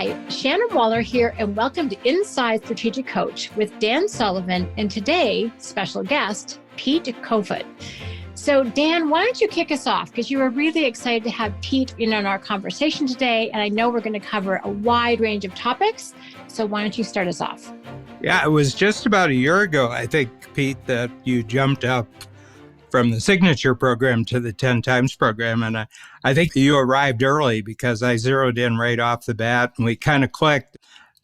Hi, Shannon Waller here, and welcome to Inside Strategic Coach with Dan Sullivan, and today, special guest, Pete Kofod. So Dan, why don't you kick us off? Because you were really excited to have Pete in on our conversation today, and I know we're going to cover a wide range of topics. So why don't you start us off? Yeah, it was just about a year ago, I think, Pete, that you jumped up from the signature program to the 10 times program. And I think you arrived early because I zeroed in right off the bat and we kind of clicked.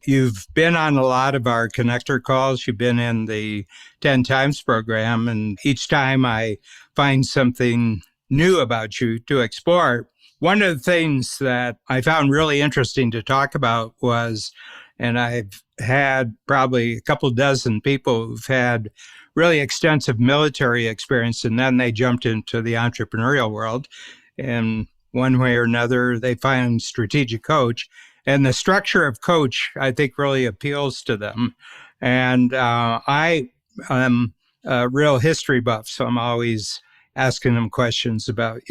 You've been on a lot of our connector calls. You've been in the 10 times program. And each time I find something new about you to explore. One of the things that I found really interesting to talk about was, and I've had probably a couple dozen people who've had really extensive military experience, and then they jumped into the entrepreneurial world. And one way or another, they find strategic coach. And the structure of coach, I think, really appeals to them. And I am a real history buff, so I'm always asking them questions about,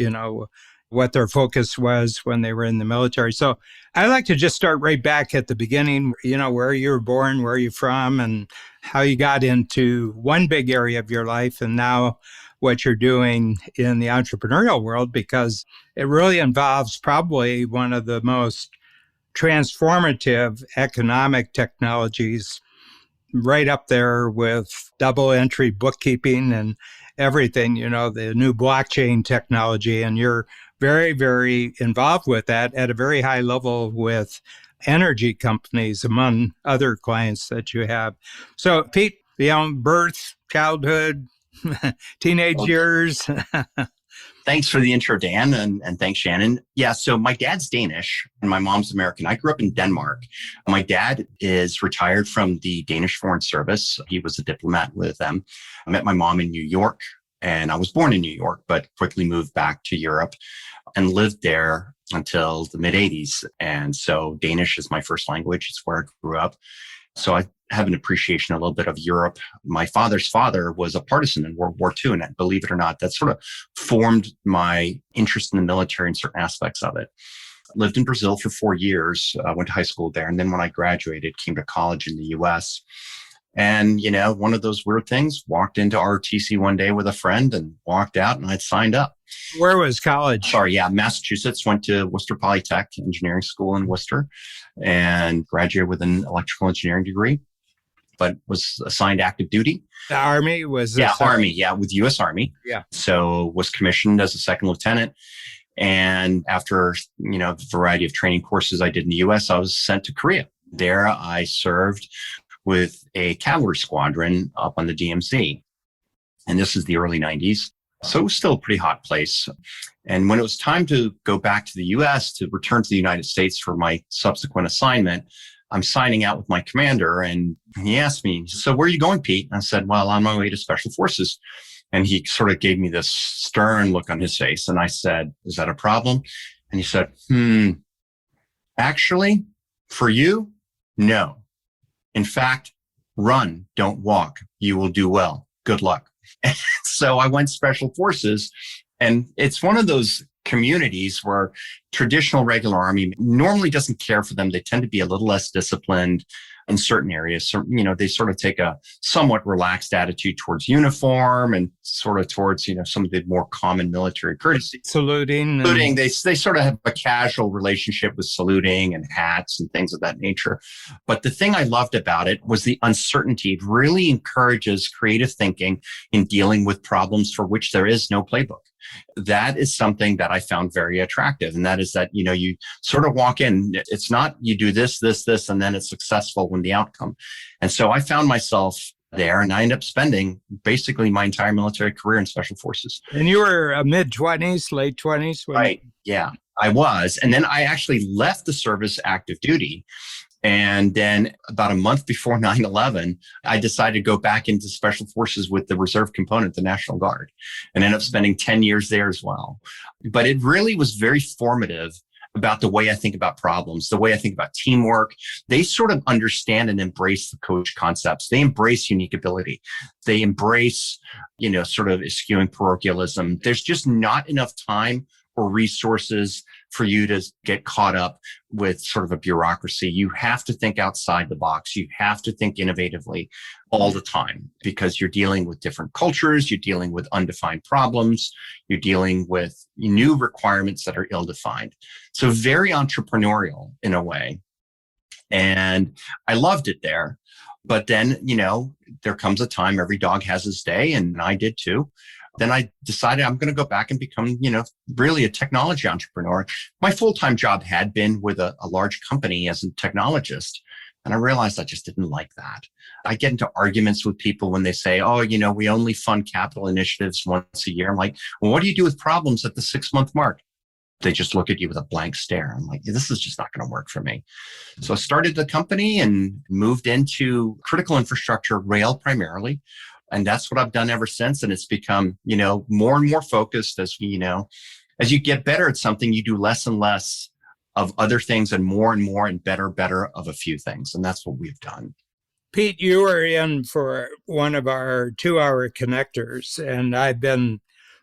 what their focus was when they were in the military. So I like to just start right back at the beginning, where you were born, where you're from, and how you got into one big area of your life, and now what you're doing in the entrepreneurial world, because it really involves probably one of the most transformative economic technologies, right up there with double entry bookkeeping and everything, the new blockchain technology. And you're very, very involved with that at a very high level with energy companies, among other clients that you have. So, Pete, birth, childhood, teenage years. Thanks for the intro, Dan, and thanks, Shannon. Yeah, so my dad's Danish and my mom's American. I grew up in Denmark. My dad is retired from the Danish Foreign Service. He was a diplomat with them. I met my mom in New York, and I was born in New York, but quickly moved back to Europe and lived there until the mid-'80s. And so Danish is my first language. It's where I grew up. So I have an appreciation a little bit of Europe. My father's father was a partisan in World War II, and believe it or not, that sort of formed my interest in the military and certain aspects of it. Lived in Brazil for 4 years, went to high school there, and then when I graduated, came to college in the U.S. And, one of those weird things, walked into ROTC one day with a friend and walked out, and I'd signed up. Where was college? Massachusetts. Went to Worcester Polytech Engineering School in Worcester and graduated with an electrical engineering degree, but was assigned active duty. The Army was? Army. Yeah, with U.S. Army. Yeah. So was commissioned as a second lieutenant. And after, a variety of training courses I did in the U.S., I was sent to Korea. There I served with a cavalry squadron up on the DMZ. And this is the early 90s. So it was still a pretty hot place. And when it was time to go back to the U.S., to return to the United States for my subsequent assignment, I'm signing out with my commander. And he asked me, "So where are you going, Pete?" And I said, "Well, on my way to Special Forces." And he sort of gave me this stern look on his face. And I said, "Is that a problem?" And he said, "Actually, for you, no. In fact, run, don't walk. You will do well. Good luck." So I went Special Forces, and it's one of those communities where traditional regular Army normally doesn't care for them. They tend to be a little less disciplined in certain areas. So, they sort of take a somewhat relaxed attitude towards uniform and sort of towards, some of the more common military courtesy. Saluting. They sort of have a casual relationship with saluting and hats and things of that nature. But the thing I loved about it was the uncertainty. It really encourages creative thinking in dealing with problems for which there is no playbook. That is something that I found very attractive. And that is that, you sort of walk in, it's not you do this, and then it's successful when the outcome. And so I found myself there, and I ended up spending basically my entire military career in Special Forces. And you were mid-20s, late 20s? Right. Yeah, I was. And then I actually left the service active duty. And then about a month before 9/11, I decided to go back into Special Forces with the reserve component, the National Guard, and ended up spending 10 years there as well. But it really was very formative about the way I think about problems, the way I think about teamwork. They sort of understand and embrace the coach concepts. They embrace unique ability. They embrace, sort of eschewing parochialism. There's just not enough time or resources for you to get caught up with sort of a bureaucracy. You have to think outside the box. You have to think innovatively all the time because you're dealing with different cultures. You're dealing with undefined problems. You're dealing with new requirements that are ill-defined. So very entrepreneurial in a way. And I loved it there. But then, there comes a time, every dog has his day, and I did too. Then I decided I'm going to go back and become, really a technology entrepreneur. My full-time job had been with a large company as a technologist. And I realized I just didn't like that. I get into arguments with people when they say, oh, we only fund capital initiatives once a year. I'm like, well, what do you do with problems at the 6-month mark? They just look at you with a blank stare. I'm like, this is just not going to work for me. So I started the company and moved into critical infrastructure, rail primarily. And that's what I've done ever since. And it's become, more and more focused as you get better at something, you do less and less of other things and more and better of a few things. And that's what we've done. Pete, you were in for one of our 2-hour connectors, and I've been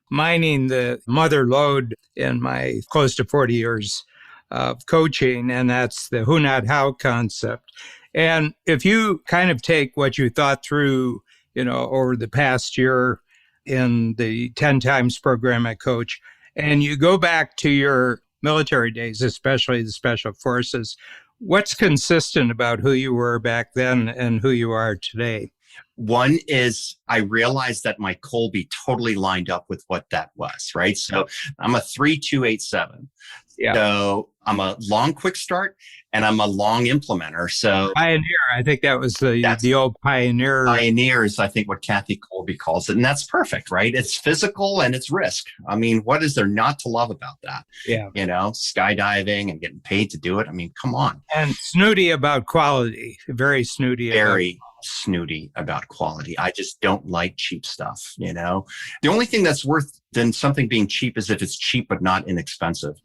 mining the mother lode in my close to 40 years of coaching, and that's the who, not how concept. And if you kind of take what you thought through, over the past year in the 10 times program I coach, and you go back to your military days, especially the special forces, what's consistent about who you were back then and who you are today? One is I realized that my Colby totally lined up with what that was, right? So I'm a 3-2-8-7. Yeah. So I'm a long quick start and I'm a long implementer. So pioneer, I think that was the old pioneer. Pioneer is, I think, what Kathy Colby calls it. And that's perfect, right? It's physical and it's risk. I mean, what is there not to love about that? Yeah. Skydiving and getting paid to do it. I mean, come on. And snooty about quality, very snooty. Very snooty about quality. I just don't like cheap stuff, The only thing that's worth than something being cheap is if it's cheap but not inexpensive.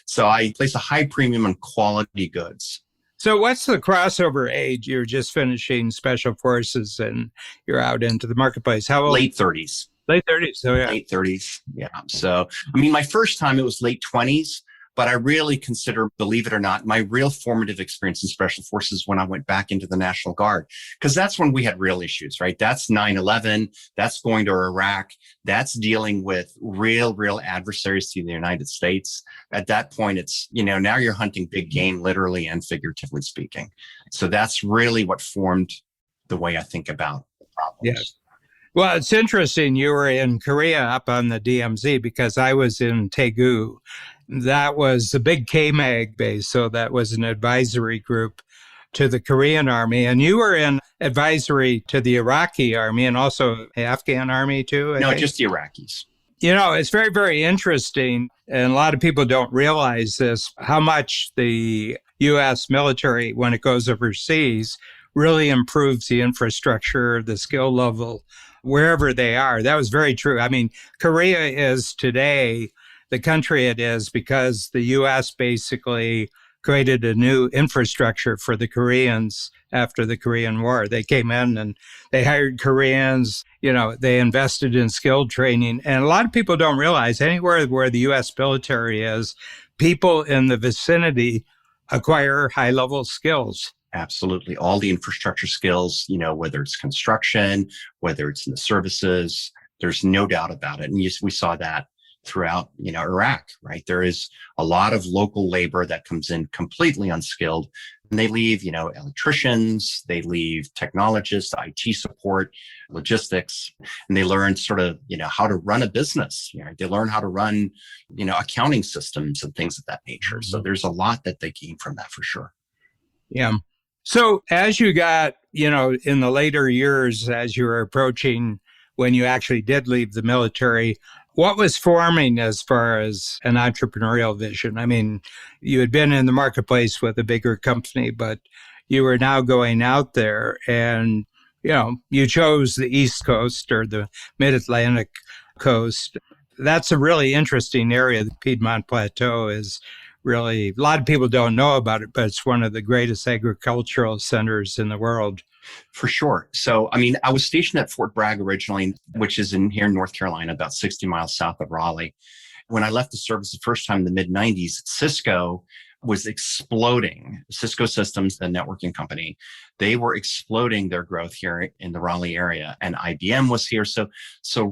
So I place a high premium on quality goods. So what's the crossover age? You're just finishing special forces and you're out into the marketplace. How old? Late 30s. Late 30s. So yeah. Late 30s. Yeah. So, my first time it was late 20s. But I really consider, believe it or not, my real formative experience in special forces when I went back into the National Guard, because that's when we had real issues, right? That's 9/11. That's going to Iraq. That's dealing with real adversaries to the United States. At that point, it's, now you're hunting big game, literally and figuratively speaking. So that's really what formed the way I think about the problems. Yes. Well, it's interesting. You were in Korea up on the DMZ because I was in Daegu. That was the big KMAG base. So that was an advisory group to the Korean army. And you were in advisory to the Iraqi army and also the Afghan army too. No, just the Iraqis. It's very, very interesting. And a lot of people don't realize this, how much the U.S. military, when it goes overseas, really improves the infrastructure, the skill level, wherever they are. That was very true. I mean, Korea is today the country it is because the U.S. basically created a new infrastructure for the Koreans after the Korean War. They came in and they hired Koreans, they invested in skilled training. And a lot of people don't realize anywhere where the U.S. military is, people in the vicinity acquire high-level skills. Absolutely. All the infrastructure skills, whether it's construction, whether it's in the services, there's no doubt about it. And we saw that throughout, Iraq, right? There is a lot of local labor that comes in completely unskilled. And they leave, electricians, they leave technologists, IT support, logistics, and they learn sort of, how to run a business. They learn how to run, accounting systems and things of that nature. So there's a lot that they gain from that for sure. Yeah. So as you got, in the later years, as you were approaching when you actually did leave the military, what was forming as far as an entrepreneurial vision? I mean, you had been in the marketplace with a bigger company, but you were now going out there and, you chose the East Coast or the Mid-Atlantic coast. That's a really interesting area. The Piedmont Plateau is really, a lot of people don't know about it, but it's one of the greatest agricultural centers in the world. For sure. So, I was stationed at Fort Bragg originally, which is here in North Carolina, about 60 miles south of Raleigh. When I left the service the first time in the mid-90s, Cisco was exploding. Cisco Systems, the networking company, they were exploding their growth here in the Raleigh area. And IBM was here. So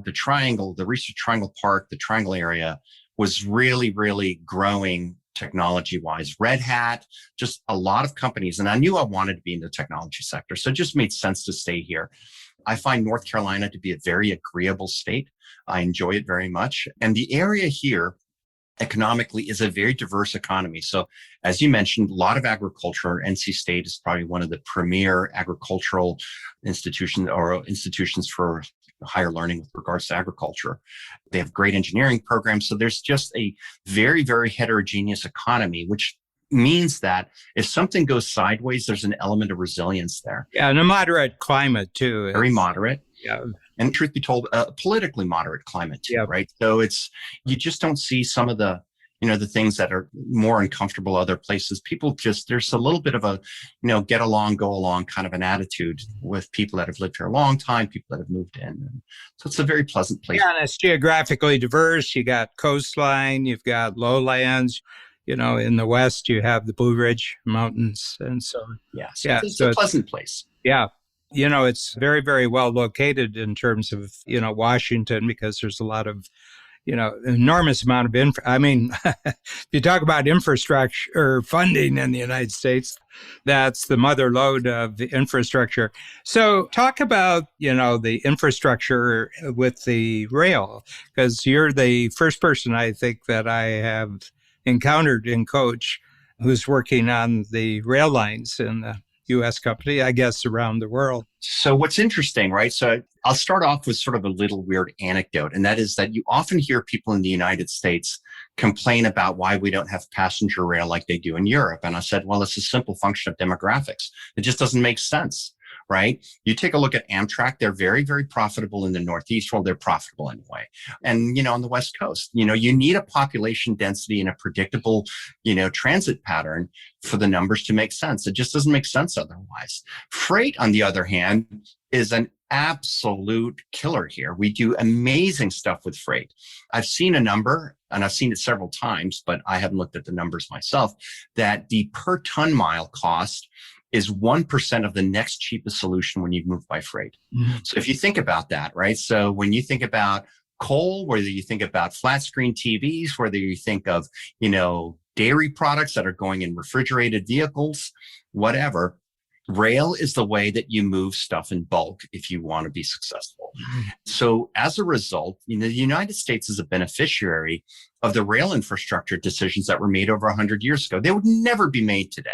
the Triangle, the Research Triangle Park, the Triangle area was really, really growing technology-wise. Red Hat, just a lot of companies. And I knew I wanted to be in the technology sector. So it just made sense to stay here. I find North Carolina to be a very agreeable state. I enjoy it very much. And the area here economically is a very diverse economy. So as you mentioned, a lot of agriculture. NC State is probably one of the premier agricultural institutions or institutions for higher learning with regards to agriculture. They have great engineering programs. So there's just a very, very heterogeneous economy, which means that if something goes sideways, there's an element of resilience there. Yeah, and a moderate climate too. Very moderate. Yeah. And truth be told, a politically moderate climate too, right? So you just don't see some of the things that are more uncomfortable other places. People there's a little bit of a, get along, go along kind of an attitude with people that have lived here a long time, people that have moved in. And so it's a very pleasant place. Yeah, and it's geographically diverse. You got coastline, you've got lowlands. In the west, you have the Blue Ridge Mountains. And so, it's a pleasant place. Yeah. It's very, very well located in terms of, Washington, because there's a lot of, enormous amount of if you talk about infrastructure funding in the United States, that's the mother lode of the infrastructure. So talk about, the infrastructure with the rail, because you're the first person I think that I have encountered in Coach who's working on the rail lines in the U.S. company, I guess, around the world. So what's interesting, right? So I'll start off with sort of a little weird anecdote, and that is that you often hear people in the United States complain about why we don't have passenger rail like they do in Europe. And I said, well, it's a simple function of demographics. It just doesn't make sense, right? You take a look at Amtrak, they're very, very profitable in the Northeast. Well, they're profitable anyway. And, on the West Coast, you need a population density and a predictable, transit pattern for the numbers to make sense. It just doesn't make sense otherwise. Freight, on the other hand, is an absolute killer here. We do amazing stuff with freight. I've seen a number, and I've seen it several times, but I haven't looked at the numbers myself, that the per ton mile cost is 1% of the next cheapest solution when you move by freight. Mm-hmm. So if you think about that, right? So when you think about coal, whether you think about flat screen TVs, whether you think of, dairy products that are going in refrigerated vehicles, whatever, rail is the way that you move stuff in bulk if you want to be successful. Mm-hmm. So as a result, the United States is a beneficiary of the rail infrastructure decisions that were made over 100 years ago. They would never be made today.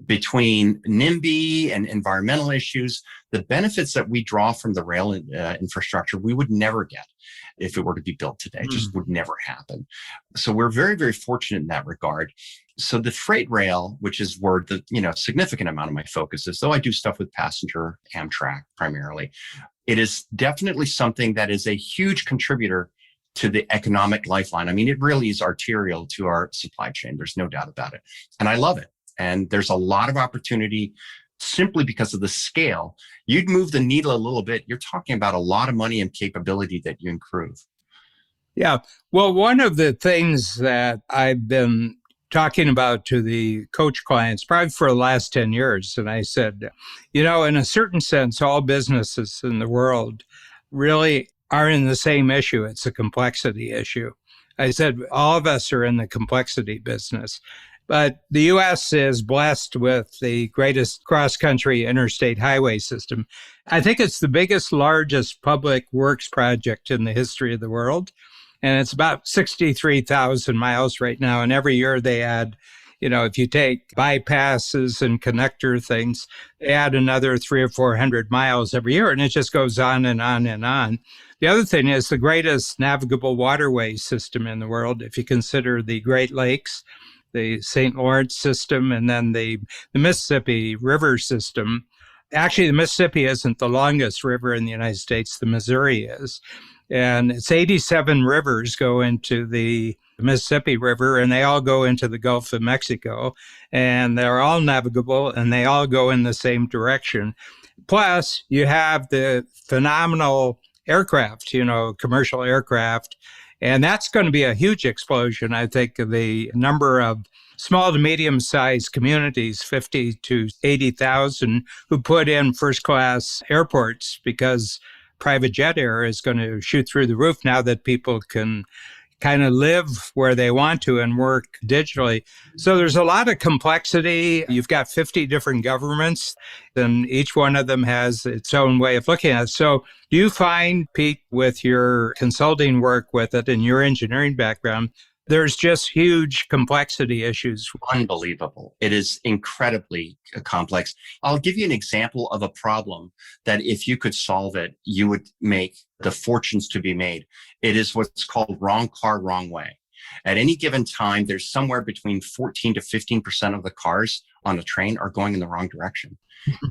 Between NIMBY and environmental issues, the benefits that we draw from the rail infrastructure, we would never get if it were to be built today. It just would never happen. So we're very, very fortunate in that regard. So the freight rail, which is where the significant amount of my focus is, though I do stuff with passenger Amtrak primarily, it is definitely something that is a huge contributor to the economic lifeline. I mean, it really is arterial to our supply chain. There's no doubt about it. And I love it. And there's a lot of opportunity simply because of the scale. You'd move the needle a little bit. You're talking about a lot of money and capability that you improve. Yeah. Well, one of the things that I've been talking about to the Coach clients probably for the last 10 years, and I said, in a certain sense, all businesses in the world really are in the same issue. It's a complexity issue. I said, all of us are in the complexity business. But the U.S. is blessed with the greatest cross-country interstate highway system. I think it's the biggest, largest public works project in the history of the world. And it's about 63,000 miles right now. And every year they add, if you take bypasses and connector things, they add another 300 or 400 miles every year. And it just goes on and on and on. The other thing is the greatest navigable waterway system in the world, if you consider the Great Lakes, the St. Lawrence system, and then the Mississippi River system. Actually, the Mississippi isn't the longest river in the United States. The Missouri is. And it's 87 rivers go into the Mississippi River, and they all go into the Gulf of Mexico. And they're all navigable, and they all go in the same direction. Plus, you have the phenomenal aircraft, commercial aircraft And that's going to be a huge explosion, I think, of the number of small to medium-sized communities, 50 to 80,000, who put in first-class airports because private jet air is going to shoot through the roof now that people can kind of live where they want to and work digitally. So there's a lot of complexity. You've got 50 different governments, and each one of them has its own way of looking at it. So do you find, Pete, with your consulting work with it and your engineering background, there's just huge complexity issues? Unbelievable. It is incredibly complex. I'll give you an example of a problem that if you could solve it, you would make the fortunes to be made. It is what's called wrong car, wrong way. At any given time, there's somewhere between 14 to 15% of the cars on a train are going in the wrong direction.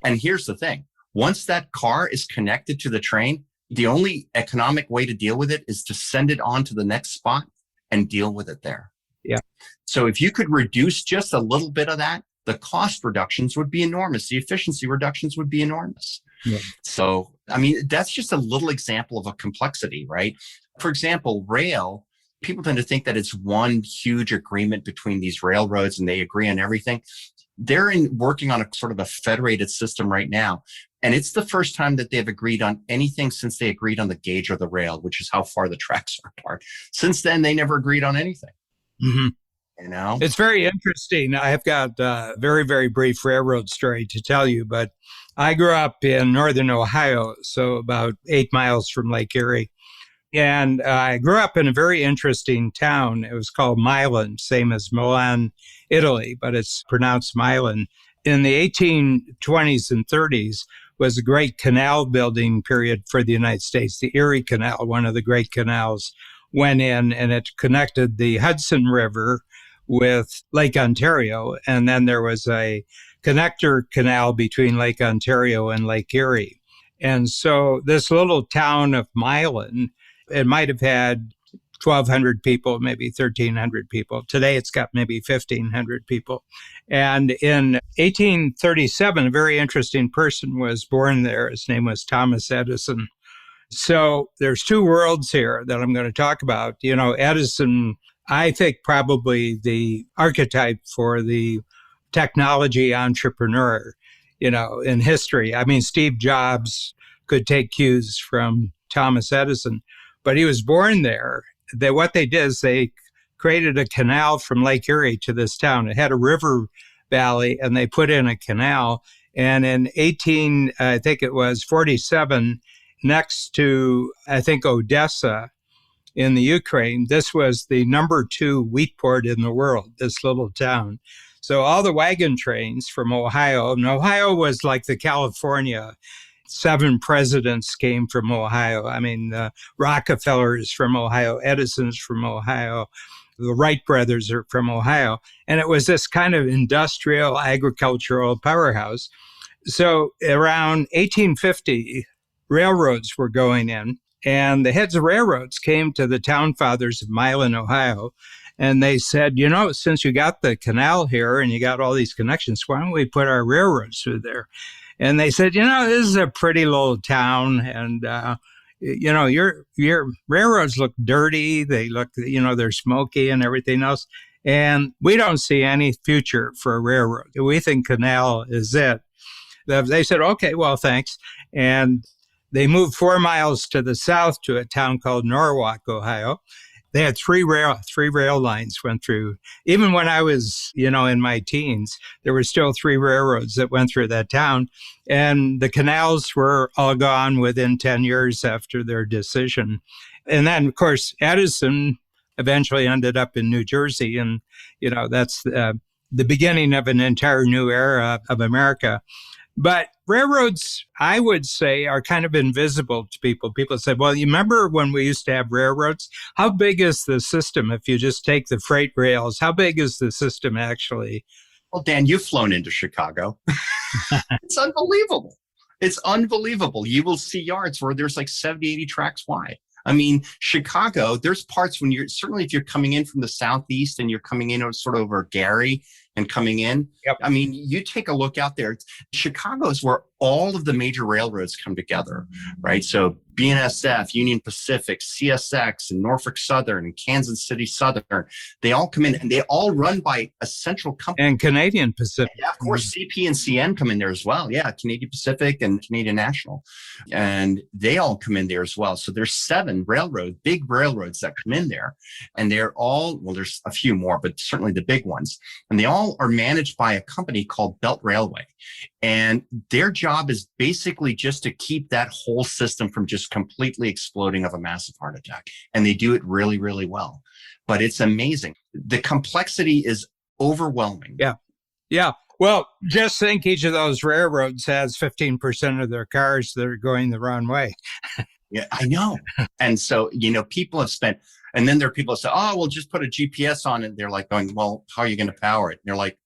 And here's the thing. Once that car is connected to the train, the only economic way to deal with it is to send it on to the next spot and deal with it there. Yeah. So if you could reduce just a little bit of that, the cost reductions would be enormous. The efficiency reductions would be enormous. Yeah. So, I mean, that's just a little example of a complexity, right? For example, rail, people tend to think that it's one huge agreement between these railroads and they agree on everything. They're working on a sort of a federated system right now. And it's the first time that they've agreed on anything since they agreed on the gauge or the rail, which is how far the tracks are apart. Since then, they never agreed on anything. Mm-hmm. You know, it's very interesting. I've got a very, very brief railroad story to tell you, but I grew up in northern Ohio, so about 8 miles from Lake Erie. And I grew up in a very interesting town. It was called Milan, same as Milan, Italy, but it's pronounced Milan. In the 1820s and 30s was a great canal building period for the United States. The Erie Canal, one of the great canals, went in and it connected the Hudson River with Lake Ontario. And then there was a connector canal between Lake Ontario and Lake Erie. And so this little town of Milan, it might have had 1,200 people, maybe 1,300 people. Today it's got maybe 1,500 people. And in 1837, a very interesting person was born there. His name was Thomas Edison. So there's two worlds here that I'm going to talk about. You know, Edison, I think probably the archetype for the technology entrepreneur, you know, in history. I mean, Steve Jobs could take cues from Thomas Edison, but he was born there. What they did is they created a canal from Lake Erie to this town. It had a river valley, and they put in a canal. And in 47, next to, I think, Odessa in the Ukraine, this was the number 2 wheat port in the world, this little town. So all the wagon trains from Ohio, and Ohio was like the California. 7 presidents came from Ohio. I mean, Rockefeller's from Ohio, Edison's from Ohio, the Wright brothers are from Ohio. And it was this kind of industrial, agricultural powerhouse. So around 1850, railroads were going in, and the heads of railroads came to the town fathers of Milan, Ohio, and they said, you know, since you got the canal here and you got all these connections, why don't we put our railroads through there? And they said, you know, this is a pretty little town, and, you know, your railroads look dirty. They look, you know, they're smoky and everything else. And we don't see any future for a railroad. We think canal is it. They said, okay, well, thanks. And they moved 4 miles to the south to a town called Norwalk, Ohio. They had three rail lines went through. Even when I was, you know, in my teens, there were still 3 railroads that went through that town. And the canals were all gone within 10 years after their decision. And then, of course, Edison eventually ended up in New Jersey. And, you know, that's the beginning of an entire new era of America. But railroads, I would say, are kind of invisible to people. People say, well, you remember when we used to have railroads? How big is the system if you just take the freight rails? How big is the system actually? Well, Dan, you've flown into Chicago. It's unbelievable. It's unbelievable. You will see yards where there's like 70, 80 tracks wide. I mean, Chicago, there's parts when certainly if you're coming in from the southeast and you're coming in sort of over Gary and coming in. Yep. I mean, you take a look out there. Chicago is where all of the major railroads come together, right? So BNSF, Union Pacific, CSX, and Norfolk Southern, and Kansas City Southern, they all come in and they all run by a central company. And Canadian Pacific. Yeah, of course, CP and CN come in there as well. Yeah, Canadian Pacific and Canadian National. And they all come in there as well. So there's 7 big railroads that come in there. And they're all, well, there's a few more, but certainly the big ones. And they all are managed by a company called Belt Railway. And their job is basically just to keep that whole system from just completely exploding of a massive heart attack. And they do it really, really well. But it's amazing. The complexity is overwhelming. Yeah. Yeah. Well, just think each of those railroads has 15% of their cars that are going the wrong way. Yeah, I know. And so, people have spent, and then there are people that say, oh, well, just put a GPS on it. They're like going, well, how are you going to power it? And they're like,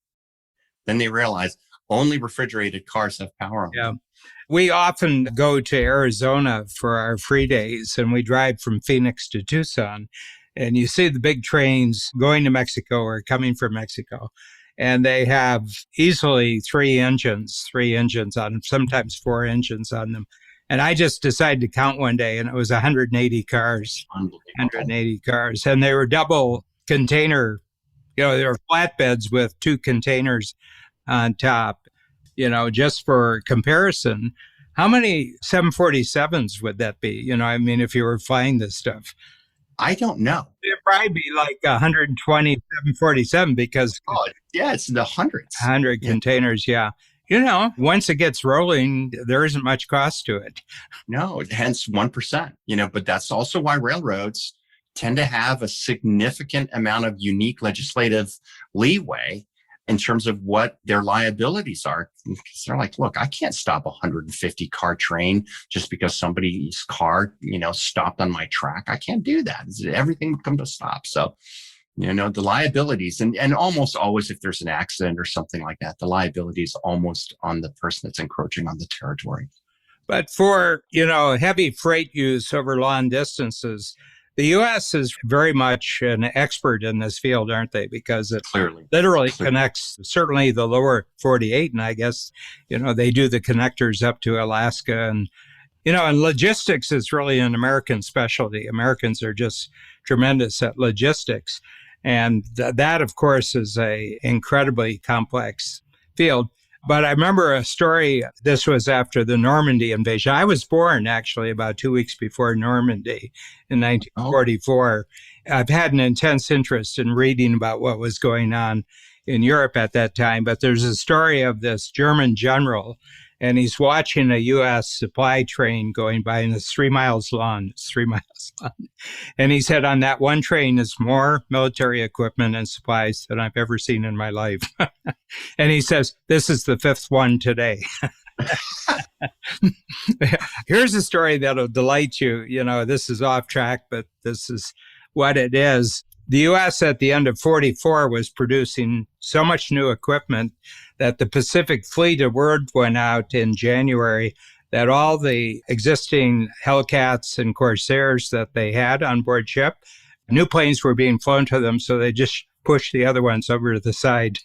then they realize only refrigerated cars have power on them. We often go to Arizona for our free days, and we drive from Phoenix to Tucson. And you see the big trains going to Mexico or coming from Mexico. And they have easily 3 engines on them, sometimes 4 engines on them. And I just decided to count one day, and it was 180 cars. 180 cars. And they were double container, they were flatbeds with 2 containers on top. Just for comparison, how many 747s would that be? If you were flying this stuff. I don't know. It'd probably be like 120 747 because... Oh, yeah, it's in the hundreds. 100 containers, yeah. Once it gets rolling, there isn't much cost to it. No, hence 1%, but that's also why railroads tend to have a significant amount of unique legislative leeway in terms of what their liabilities are. Because they're like, look, I can't stop a 150 car train just because somebody's car, stopped on my track. I can't do that. Everything would come to a stop. So, the liabilities and almost always if there's an accident or something like that, the liability is almost on the person that's encroaching on the territory. But for, heavy freight use over long distances, the U.S. is very much an expert in this field, aren't they? Because it literally connects certainly the lower 48. And I guess, they do the connectors up to Alaska. And, and logistics is really an American specialty. Americans are just tremendous at logistics. And that, of course, is a incredibly complex field. But I remember a story, this was after the Normandy invasion. I was born, actually, about 2 weeks before Normandy in 1944. I've had an intense interest in reading about what was going on in Europe at that time. But there's a story of this German general, and he's watching a U.S. supply train going by, and it's 3 miles long. It's 3 miles long. And he said, on that one train is more military equipment and supplies than I've ever seen in my life. And he says, this is the 5th one today. Here's a story that'll delight you. This is off track, but this is what it is. The U.S. at the end of 44 was producing so much new equipment that the Pacific Fleet, a word went out in January that all the existing Hellcats and Corsairs that they had on board ship, new planes were being flown to them, so they just pushed the other ones over to the side.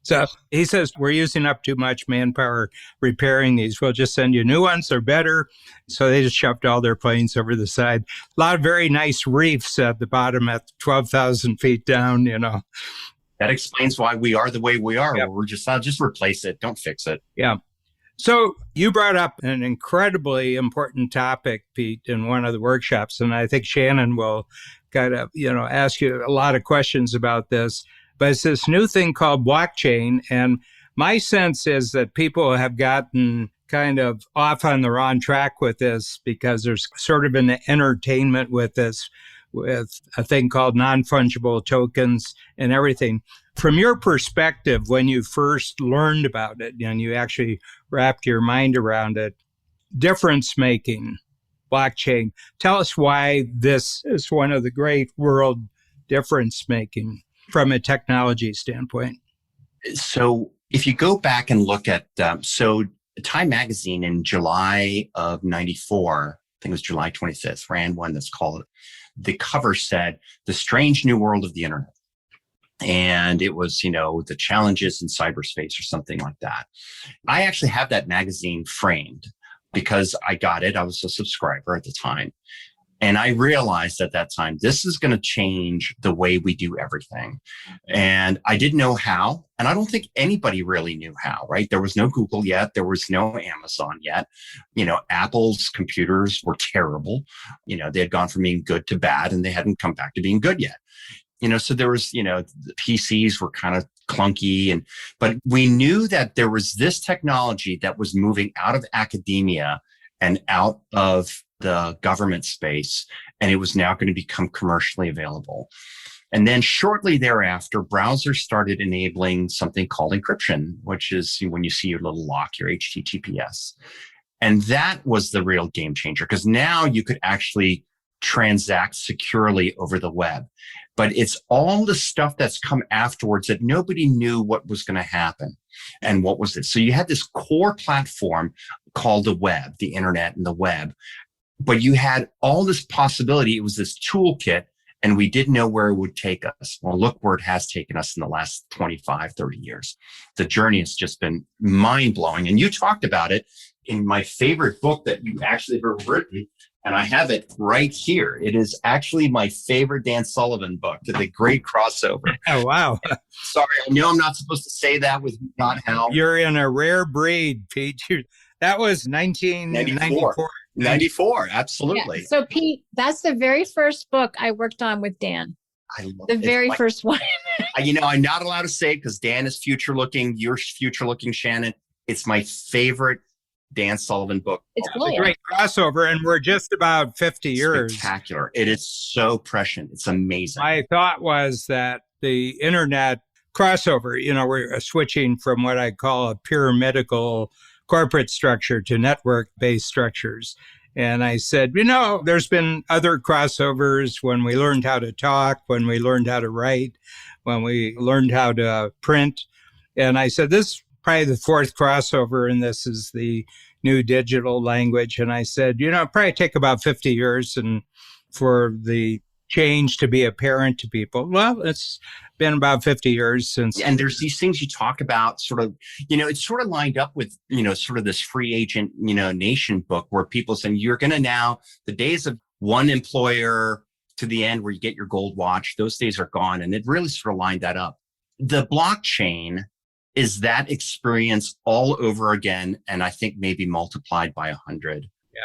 So he says, we're using up too much manpower repairing these. We'll just send you new ones. They're better. So they just shoved all their planes over the side. A lot of very nice reefs at the bottom at 12,000 feet down, That explains why we are the way we are. Yep. We're just, I'll just replace it. Don't fix it. Yeah. So you brought up an incredibly important topic, Pete, in one of the workshops. And I think Shannon will kind of, ask you a lot of questions about this. But it's this new thing called blockchain. And my sense is that people have gotten kind of off on the wrong track with this because there's sort of an entertainment with this, with a thing called non-fungible tokens and everything. From your perspective, when you first learned about it and you actually wrapped your mind around it, difference making, blockchain, tell us why this is one of the great world difference making from a technology standpoint. So if you go back and look at, Time Magazine in July of 94, I think it was July 25th, ran one that's called, the cover said, The Strange New World of the Internet. And it was, the challenges in cyberspace or something like that. I actually have that magazine framed because I got it. I was a subscriber at the time. And I realized at that time, this is going to change the way we do everything. And I didn't know how. And I don't think anybody really knew how, right? There was no Google yet. There was no Amazon yet. Apple's computers were terrible. They had gone from being good to bad and they hadn't come back to being good yet. So there was, the PCs were kind of clunky, but we knew that there was this technology that was moving out of academia and out of the government space, and it was now going to become commercially available. And then shortly thereafter, browsers started enabling something called encryption, which is when you see your little lock, your HTTPS. And that was the real game changer, because now you could actually transact securely over the web. But it's all the stuff that's come afterwards that nobody knew what was going to happen and what was it. So you had this core platform called the web, the internet and the web, but you had all this possibility. It was this toolkit, and we didn't know where it would take us. Well, look where it has taken us in the last 25, 30 years. The journey has just been mind-blowing. And you talked about it in my favorite book that you actually ever written, and I have it right here. It is actually my favorite Dan Sullivan book, The Great Crossover. Oh, wow. Sorry, I know I'm not supposed to say that with not how. You're in a rare breed, Pete. That was 1994. 94, absolutely. Yeah. So, Pete, that's the very first book I worked on with Dan. I love the very first one. I'm not allowed to say it because Dan is future looking. You're future looking, Shannon. It's my favorite Dan Sullivan book. It's a great crossover, and we're just about 50 years. Spectacular. It is so prescient. It's amazing. My thought was that the internet crossover, we're switching from what I call a pyramidical corporate structure to network-based structures. And I said, there's been other crossovers when we learned how to talk, when we learned how to write, when we learned how to print. And I said, this is probably the fourth crossover, and this is the new digital language. And I said, probably take about 50 years and for the change to be apparent to people. Well, it's been about 50 years since. And there's these things you talk about sort of, it's sort of lined up with, sort of this free agent, nation book where people saying you're going to now, the days of one employer to the end where you get your gold watch, those days are gone. And it really sort of lined that up. The blockchain is that experience all over again. And I think maybe multiplied by 100. Yeah,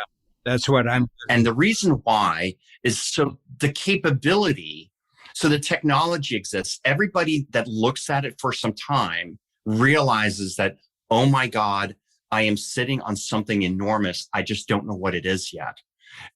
that's what I'm. And the reason why is so the capability, so the technology exists. Everybody that looks at it for some time realizes that, oh my God, I am sitting on something enormous. I just don't know what it is yet.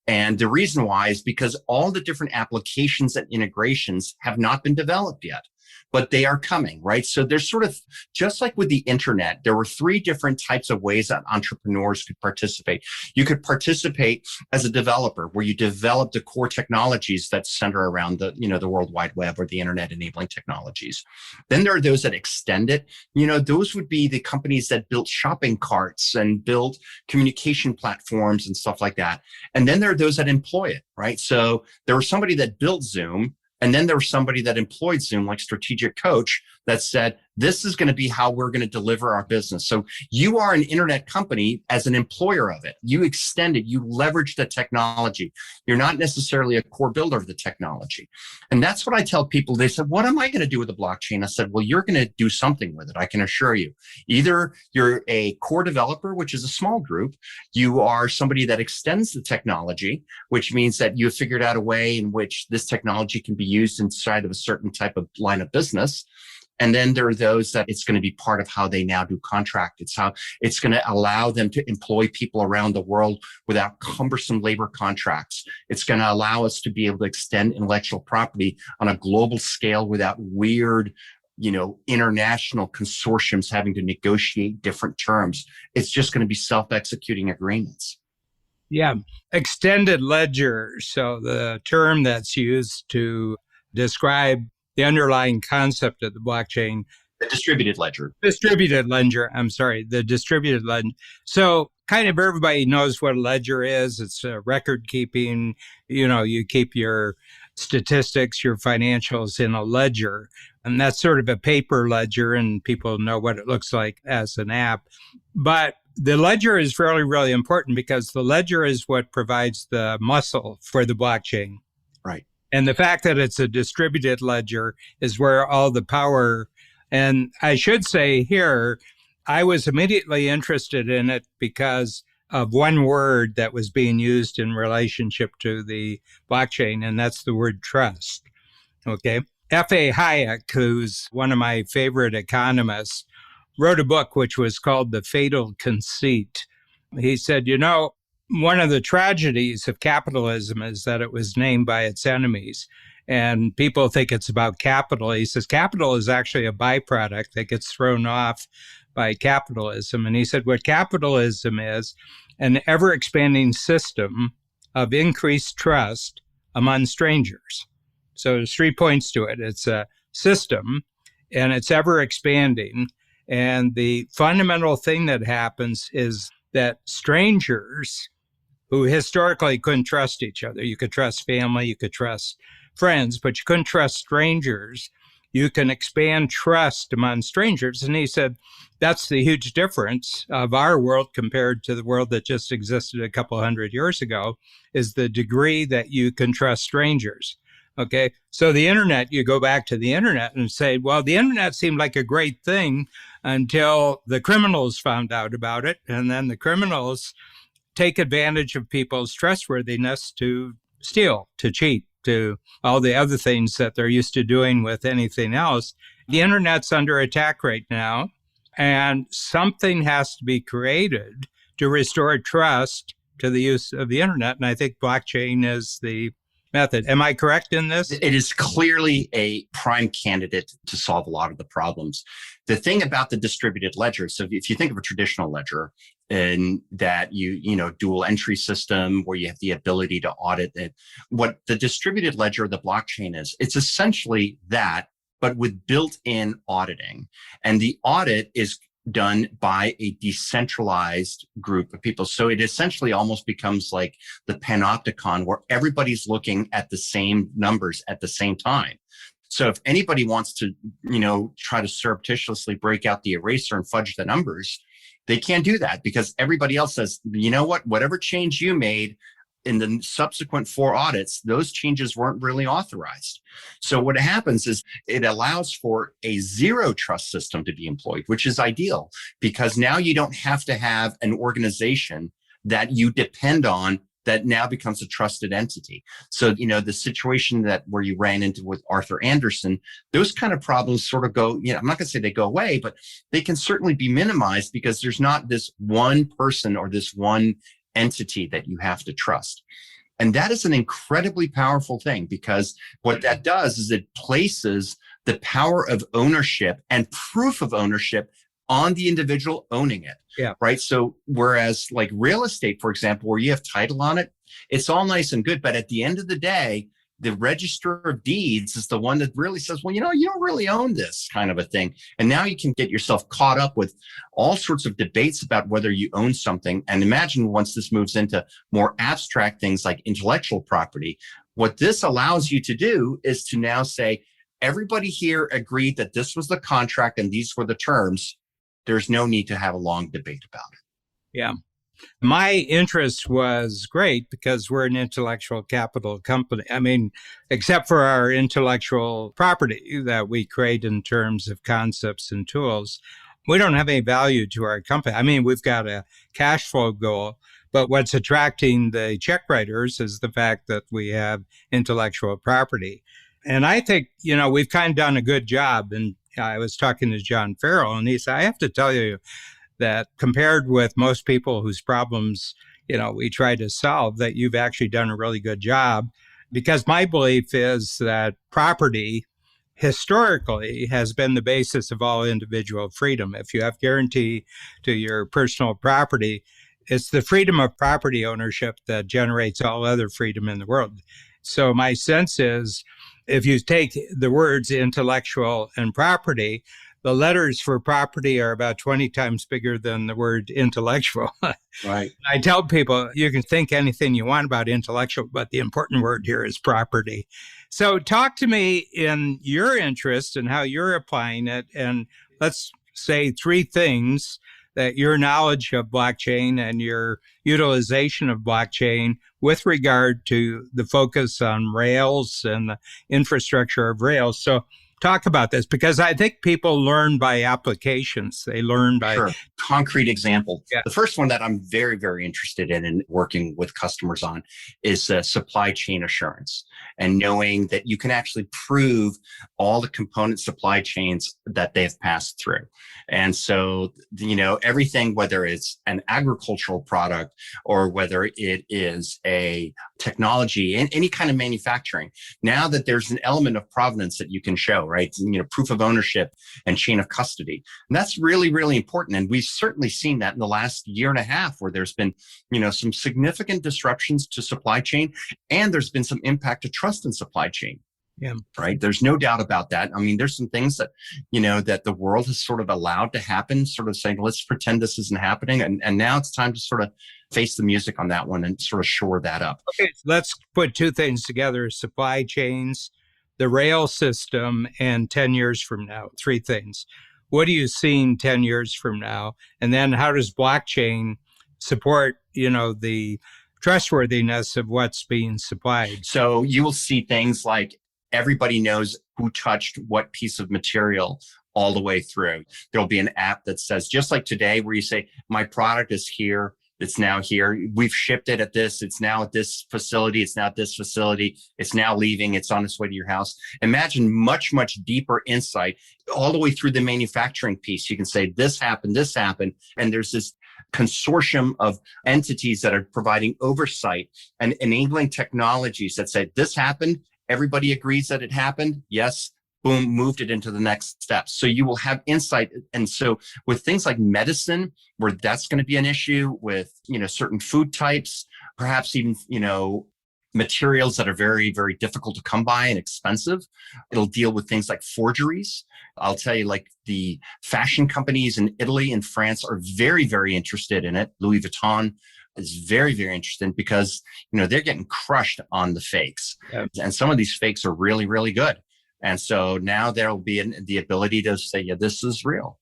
And the reason why is because all the different applications and integrations have not been developed yet, but they are coming, right? So there's sort of, just like with the internet, there were three different types of ways that entrepreneurs could participate. You could participate as a developer, where you develop the core technologies that center around the, the World Wide Web or the internet enabling technologies. Then there are those that extend it. Those would be the companies that built shopping carts and built communication platforms and stuff like that. And then there are those that employ it, right? So there was somebody that built Zoom, and then there was somebody that employed Zoom, like Strategic Coach, that said, this is going to be how we're going to deliver our business. So you are an internet company as an employer of it. You extend it. You leverage the technology. You're not necessarily a core builder of the technology. And that's what I tell people. They said, what am I going to do with the blockchain? I said, well, you're going to do something with it. I can assure you. Either you're a core developer, which is a small group. You are somebody that extends the technology, which means that you have figured out a way in which this technology can be used inside of a certain type of line of business. And then there are those that it's going to be part of how they now do contract. It's how it's going to allow them to employ people around the world without cumbersome labor contracts. It's going to allow us to be able to extend intellectual property on a global scale without weird, international consortiums having to negotiate different terms. It's just going to be self-executing agreements. Yeah. Extended ledger. So the term that's used to describe the underlying concept of the blockchain. The distributed ledger. The distributed ledger. So kind of everybody knows what a ledger is. It's record keeping. You keep your statistics, your financials in a ledger. And that's sort of a paper ledger, and people know what it looks like as an app. But the ledger is really, really important because the ledger is what provides the muscle for the blockchain. Right. And the fact that it's a distributed ledger is where all the power, and I should say here, I was immediately interested in it because of one word that was being used in relationship to the blockchain, and that's the word trust. Okay. F.A. Hayek, who's one of my favorite economists, wrote a book which was called The Fatal Conceit. He said, one of the tragedies of capitalism is that it was named by its enemies. And people think it's about capital. He says capital is actually a byproduct that gets thrown off by capitalism. And he said what capitalism is an ever-expanding system of increased trust among strangers. So there's 3 points to it. It's a system, and it's ever-expanding. And the fundamental thing that happens is that strangers who historically couldn't trust each other, you could trust family, you could trust friends, but you couldn't trust strangers. You can expand trust among strangers. And he said, that's the huge difference of our world compared to the world that just existed a couple hundred years ago, is the degree that you can trust strangers. Okay. So the internet, you go back to the internet and say, well, the internet seemed like a great thing until the criminals found out about it. And then the criminals take advantage of people's trustworthiness to steal, to cheat, to all the other things that they're used to doing with anything else. The internet's under attack right now, and something has to be created to restore trust to the use of the internet. And I think blockchain is the method. Am I correct in this? It is clearly a prime candidate to solve a lot of the problems. The thing about the distributed ledger, so if you think of a traditional ledger, and that dual entry system where you have the ability to audit it, what the distributed ledger, the blockchain is, it's essentially that, but with built-in auditing. And the audit is done by a decentralized group of people. So it essentially almost becomes like the panopticon where everybody's looking at the same numbers at the same time. So if anybody wants to, try to surreptitiously break out the eraser and fudge the numbers, they can't do that because everybody else says, whatever change you made in the subsequent 4 audits, those changes weren't really authorized. So what happens is it allows for a zero trust system to be employed, which is ideal because now you don't have to have an organization that you depend on that now becomes a trusted entity. So, the situation where you ran into with Arthur Andersen, those kind of problems sort of go, I'm not going to say they go away, but they can certainly be minimized because there's not this one person or this one entity that you have to trust. And that is an incredibly powerful thing because what that does is it places the power of ownership and proof of ownership on the individual owning it. Yeah. Right. So whereas like real estate, for example, where you have title on it, it's all nice and good. But at the end of the day, the register of deeds is the one that really says, well, you don't really own this kind of a thing. And now you can get yourself caught up with all sorts of debates about whether you own something. And imagine once this moves into more abstract things like intellectual property, what this allows you to do is to now say, everybody here agreed that this was the contract and these were the terms. There's no need to have a long debate about it. Yeah. My interest was great because we're an intellectual capital company. I mean, except for our intellectual property that we create in terms of concepts and tools, we don't have any value to our company. I mean, we've got a cash flow goal, but what's attracting the check writers is the fact that we have intellectual property. And I think, we've kind of done a good job. And I was talking to John Farrell, and he said, I have to tell you that compared with most people whose problems, we try to solve, that you've actually done a really good job. Because my belief is that property historically has been the basis of all individual freedom. If you have guarantee to your personal property, it's the freedom of property ownership that generates all other freedom in the world. So my sense is, if you take the words intellectual and property, the letters for property are about 20 times bigger than the word intellectual. Right. I tell people you can think anything you want about intellectual, but the important word here is property. So talk to me in your interest and how you're applying it. And let's say three things that your knowledge of blockchain and your utilization of blockchain with regard to the focus on Rails and the infrastructure of Rails. So talk about this, because I think people learn by applications. They learn by... Sure. Concrete example. Yeah. The first one that I'm very, very interested in and working with customers on is supply chain assurance, and knowing that you can actually prove all the component supply chains that they've passed through. And so, everything, whether it's an agricultural product or whether it is a technology and any kind of manufacturing, now that there's an element of provenance that you can show, right? Proof of ownership and chain of custody. And that's really, really important. And we've certainly seen that in the last year and a half, where there's been, some significant disruptions to supply chain, and there's been some impact to trust in supply chain. Yeah. Right. There's no doubt about that. I mean, there's some things that, that the world has sort of allowed to happen, sort of saying, let's pretend this isn't happening. And now it's time to sort of face the music on that one and sort of shore that up. Okay, so let's put two things together: supply chains, the rail system, and 10 years from now. Three things. What are you seeing 10 years from now? And then how does blockchain support, the trustworthiness of what's being supplied? So you will see things like everybody knows who touched what piece of material all the way through. There'll be an app that says, just like today, where you say, my product is here. It's now here. We've shipped it at this. It's now at this facility. It's now at this facility. It's now leaving. It's on its way to your house. Imagine much, much deeper insight all the way through the manufacturing piece. You can say, this happened. And there's this consortium of entities that are providing oversight and enabling technologies that say, this happened. Everybody agrees that it happened. Yes. Boom, moved it into the next step. So you will have insight. And so with things like medicine, where that's going to be an issue with, certain food types, perhaps even, materials that are very, very difficult to come by and expensive. It'll deal with things like forgeries. I'll tell you, like the fashion companies in Italy and France are very, very interested in it. Louis Vuitton is very, very interested because, they're getting crushed on the fakes. Yeah. And some of these fakes are really, really good. And so now there'll be the ability to say, yeah, this is real.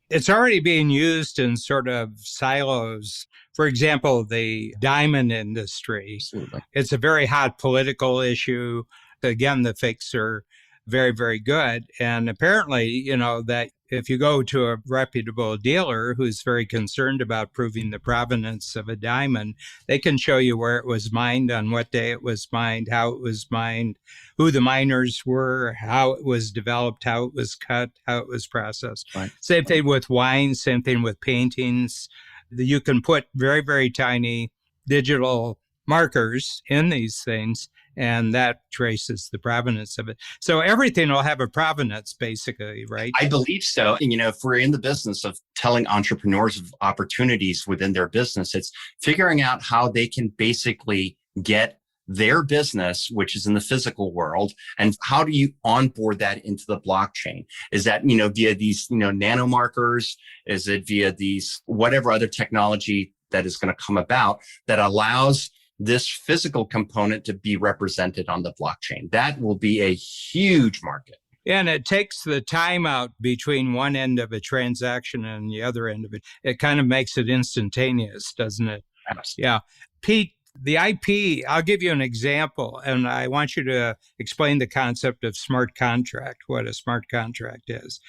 It's already being used in sort of silos. For example, the diamond industry. Absolutely. It's a very hot political issue. Again, the fakes are very, very good. And apparently, that if you go to a reputable dealer who's very concerned about proving the provenance of a diamond, they can show you where it was mined, on what day it was mined, how it was mined, who the miners were, how it was developed, how it was cut, how it was processed. Right. Same thing with wine, same thing with paintings. You can put very, very tiny digital markers in these things, and that traces the provenance of it. So everything will have a provenance, basically, right? I believe so. And, if we're in the business of telling entrepreneurs of opportunities within their business, it's figuring out how they can basically get their business, which is in the physical world, and how do you onboard that into the blockchain? Is that, via these, nano markers? Is it via these, whatever other technology that is going to come about that allows this physical component to be represented on the blockchain? That will be a huge market. And it takes the time out between one end of a transaction and the other end of it. It kind of makes it instantaneous, doesn't it? Absolutely. Yeah. Pete, the IP, I'll give you an example, and I want you to explain the concept of smart contract, what a smart contract is.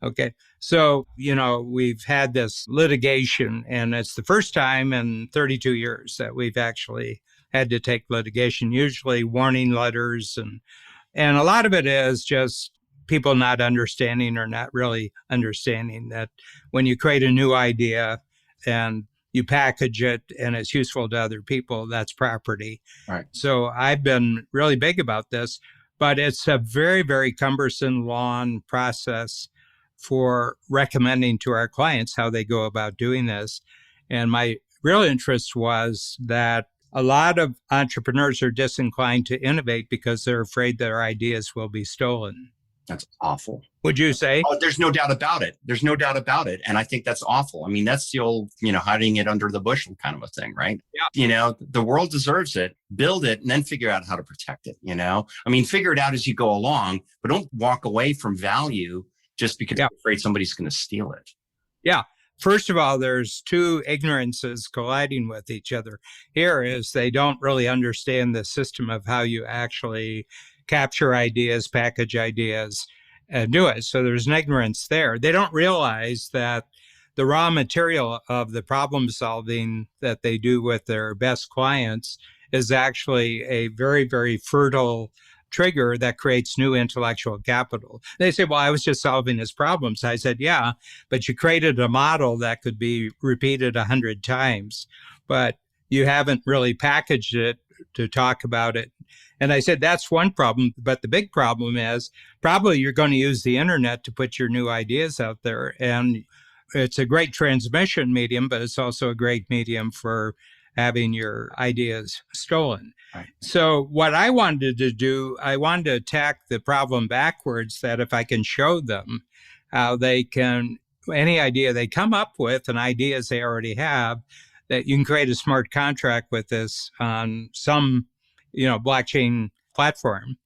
Okay. So, we've had this litigation, and it's the first time in 32 years that we've actually had to take litigation, usually warning letters. And a lot of it is just people not understanding or not really understanding that when you create a new idea and you package it and it's useful to other people, that's property. Right. So I've been really big about this, but it's a very, very cumbersome, long process for recommending to our clients how they go about doing this. And my real interest was that a lot of entrepreneurs are disinclined to innovate because they're afraid their ideas will be stolen. That's awful. Would you say? Oh, there's no doubt about it. There's no doubt about it. And I think that's awful. I mean, that's the old, hiding it under the bushel kind of a thing, right? Yeah. The world deserves it, build it, and then figure out how to protect it. I mean, figure it out as you go along, but don't walk away from value just because you're afraid somebody's going to steal it. Yeah. First of all, there's two ignorances colliding with each other. Here is they don't really understand the system of how you actually capture ideas, package ideas, and do it. So there's an ignorance there. They don't realize that the raw material of the problem solving that they do with their best clients is actually a very, very fertile trigger that creates new intellectual capital. They say, well, I was just solving his problems. I said, yeah, but you created a model that could be repeated 100 times, but you haven't really packaged it to talk about it. And I said, that's one problem. But the big problem is probably you're going to use the internet to put your new ideas out there. And it's a great transmission medium, but it's also a great medium for having your ideas stolen. Right. So what I wanted to do, I wanted to attack the problem backwards, that if I can show them how they can, any idea they come up with and ideas they already have, that you can create a smart contract with this on some, blockchain platform.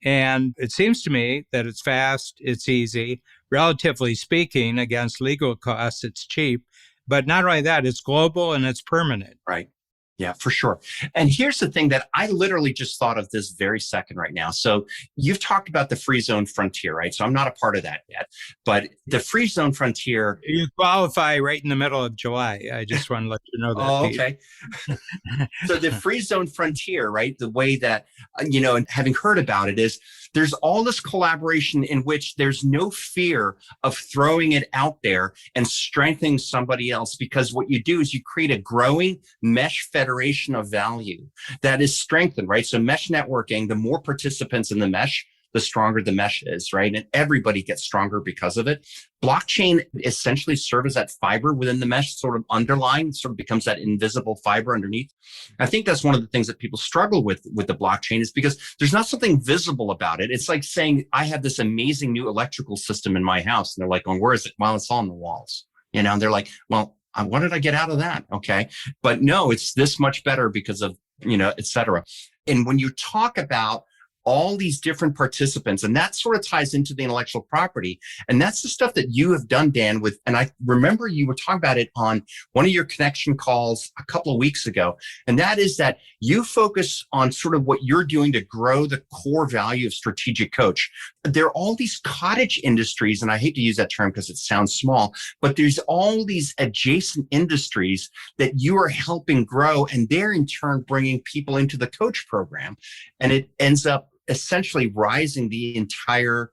And it seems to me that it's fast, it's easy, relatively speaking, against legal costs, it's cheap. But not only that, it's global and it's permanent. Right. Yeah, for sure. And here's the thing that I literally just thought of this very second right now. So you've talked about the free zone frontier, right? So I'm not a part of that yet, but the free zone frontier. You qualify right in the middle of July. I just want to let you know that. Oh, okay. So the free zone frontier, right? The way that, and having heard about it is there's all this collaboration in which there's no fear of throwing it out there and strengthening somebody else, because what you do is you create a growing mesh federation of value that is strengthened, right? So mesh networking, the more participants in the mesh, the stronger the mesh is, right? And everybody gets stronger because of it. Blockchain essentially serves as that fiber within the mesh, sort of underlying, sort of becomes that invisible fiber underneath. I think that's one of the things that people struggle with the blockchain, is because there's not something visible about it. It's like saying, I have this amazing new electrical system in my house. And they're like, where is it? Well, it's on the walls. And they're like, well, what did I get out of that? Okay. But no, it's this much better because of, et cetera. And when you talk about all these different participants, and that sort of ties into the intellectual property. And that's the stuff that you have done, Dan, and I remember you were talking about it on one of your connection calls a couple of weeks ago. And that is that you focus on sort of what you're doing to grow the core value of strategic coach. There are all these cottage industries, and I hate to use that term because it sounds small, but there's all these adjacent industries that you are helping grow, and they're in turn bringing people into the coach program. And it ends up essentially rising the entire,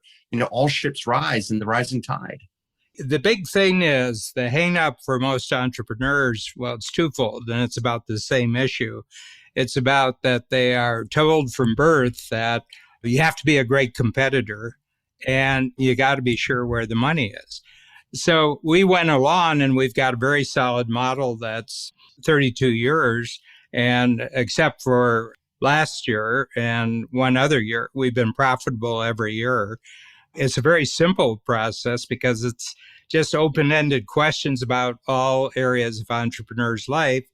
all ships rise in the rising tide. The big thing is the hang up for most entrepreneurs. Well, it's twofold, and it's about the same issue. It's about that they are told from birth that you have to be a great competitor and you got to be sure where the money is. So we went along and we've got a very solid model that's 32 years. And except for last year and one other year, we've been profitable every year. It's a very simple process because it's just open-ended questions about all areas of entrepreneurs' life.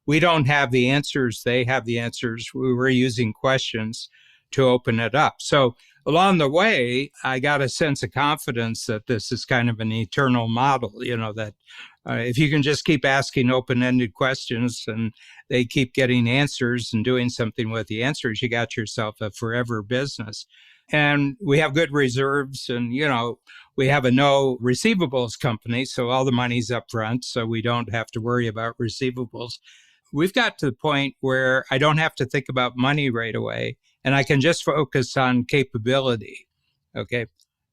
We don't have the answers. They have the answers. We were using questions to open it up. So along the way, I got a sense of confidence that this is kind of an eternal model, that if you can just keep asking open-ended questions and they keep getting answers and doing something with the answers, you got yourself a forever business. And we have good reserves and, we have a no receivables company. So all the money's up front. So we don't have to worry about receivables. We've got to the point where I don't have to think about money right away and I can just focus on capability. Okay.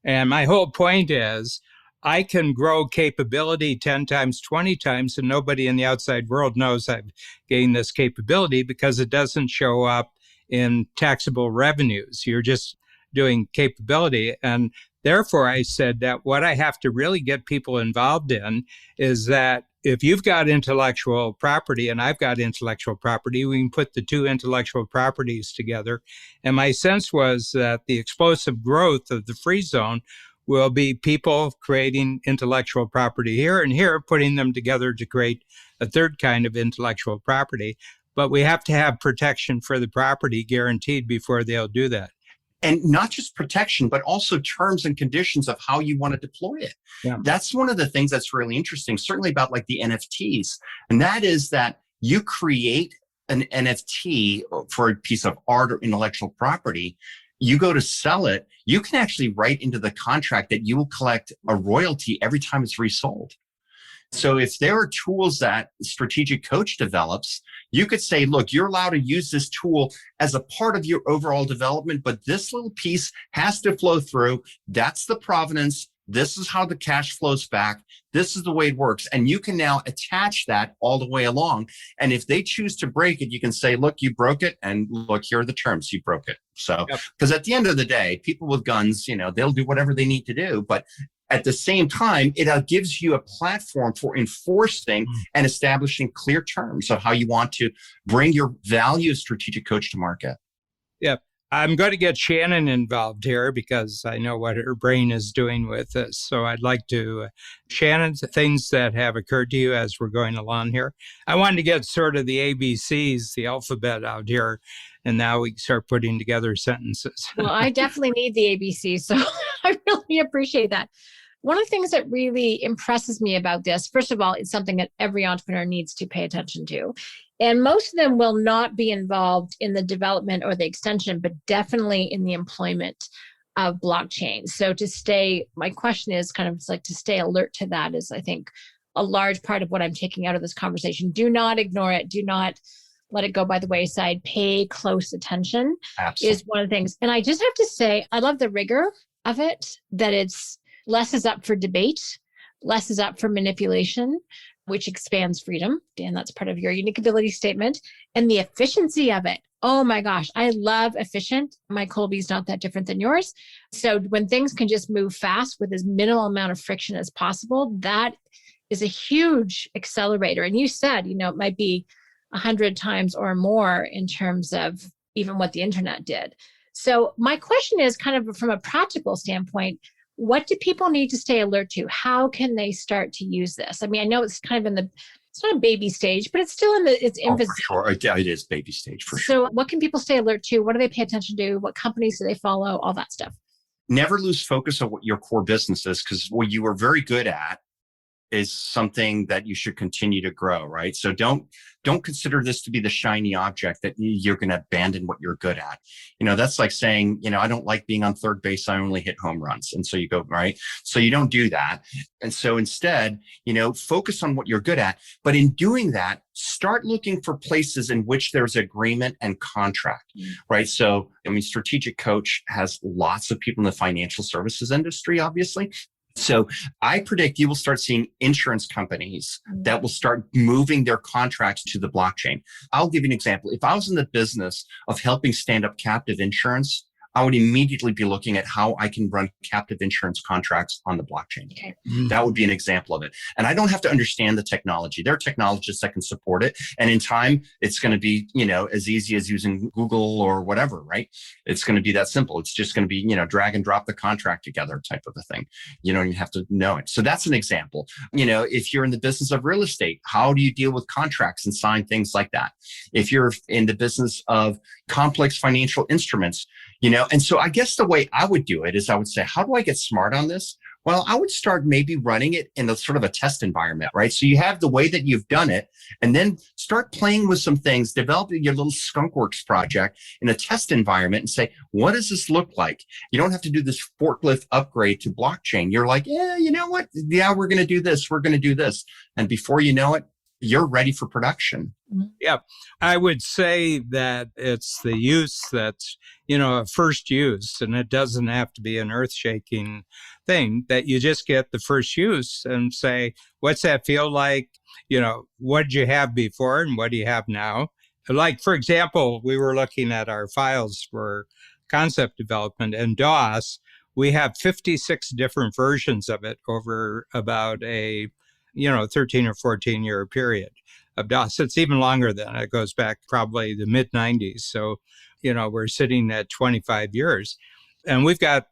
And my whole point is I can grow capability 10 times, 20 times, and nobody in the outside world knows I've gained this capability because it doesn't show up in taxable revenues. You're just doing capability. And therefore, I said that what I have to really get people involved in is that if you've got intellectual property and I've got intellectual property, we can put the two intellectual properties together. And my sense was that the explosive growth of the free zone will be people creating intellectual property here and here, putting them together to create a third kind of intellectual property. But we have to have protection for the property guaranteed before they'll do that. And not just protection, but also terms and conditions of how you want to deploy it. Yeah. That's one of the things that's really interesting, certainly about like the NFTs. And that is that you create an NFT for a piece of art or intellectual property. You go to sell it, you can actually write into the contract that you will collect a royalty every time it's resold. So if there are tools that Strategic Coach develops, you could say, look, you're allowed to use this tool as a part of your overall development, but this little piece has to flow through. That's the provenance. This is how the cash flows back. This is the way it works. And you can now attach that all the way along. And if they choose to break it, you can say, look, you broke it. And look, here are the terms. You broke it. So, because at the end of the day, people with guns, they'll do whatever they need to do. But at the same time, it gives you a platform for enforcing and establishing clear terms of how you want to bring your value as Strategic Coach to market. Yeah. I'm going to get Shannon involved here because I know what her brain is doing with this. So I'd like to, Shannon, things that have occurred to you as we're going along here. I wanted to get sort of the ABCs, the alphabet out here, and now we start putting together sentences. Well, I definitely need the ABC, so I really appreciate that. One of the things that really impresses me about this, first of all, it's something that every entrepreneur needs to pay attention to. And most of them will not be involved in the development or the extension, but definitely in the employment of blockchain. So my question is kind of like to stay alert to that is, I think, a large part of what I'm taking out of this conversation. Do not ignore it. Do not let it go by the wayside. Pay close attention. Absolutely. Is one of the things. And I just have to say, I love the rigor of it, that it's less is up for debate, less is up for manipulation, which expands freedom. Dan, that's part of your unique ability statement. And the efficiency of it. Oh my gosh, I love efficient. My Colby's not that different than yours. So when things can just move fast with as minimal amount of friction as possible, that is a huge accelerator. And you said, it might be 100 times or more in terms of even what the internet did. So my question is kind of from a practical standpoint, what do people need to stay alert to? How can they start to use this? I mean, I know it's kind of it's not a baby stage, but it's still in its infancy. For sure. It is baby stage for sure. So what can people stay alert to? What do they pay attention to? What companies do they follow? All that stuff. Never lose focus on what your core business is, because what you are very good at is something that you should continue to grow, right? So don't consider this to be the shiny object that you're going to abandon what you're good at. That's like saying, I don't like being on third base. I only hit home runs. And so you go, right? So you don't do that. And so instead, focus on what you're good at. But in doing that, start looking for places in which there's agreement and contract, right? So, Strategic Coach has lots of people in the financial services industry, obviously. So I predict you will start seeing insurance companies that will start moving their contracts to the blockchain. I'll give you an example. If I was in the business of helping stand up captive insurance, I would immediately be looking at how I can run captive insurance contracts on the blockchain. Okay. That would be an example of it. And I don't have to understand the technology. There are technologists that can support it. And in time, it's going to be, as easy as using Google or whatever, right? It's going to be that simple. It's just going to be, drag and drop the contract together type of a thing. You don't even have to know it. So that's an example. If you're in the business of real estate, how do you deal with contracts and sign things like that? If you're in the business of complex financial instruments, and so I guess the way I would do it is I would say, how do I get smart on this? Well, I would start maybe running it in a sort of a test environment, right? So you have the way that you've done it, and then start playing with some things, developing your little skunkworks project in a test environment and say, what does this look like? You don't have to do this forklift upgrade to blockchain. You're like, yeah, you know what? Yeah, we're going to do this. We're going to do this. And before you know it, you're ready for production. Yeah. I would say that it's the use that's, a first use, and it doesn't have to be an earth-shaking thing, that you just get the first use and say, what's that feel like? What did you have before and what do you have now? Like, for example, we were looking at our files for concept development, and DOS, we have 56 different versions of it over about a 13 or 14 year period of DOS. It's even longer than it goes back probably the mid 90s. So, we're sitting at 25 years and we've got,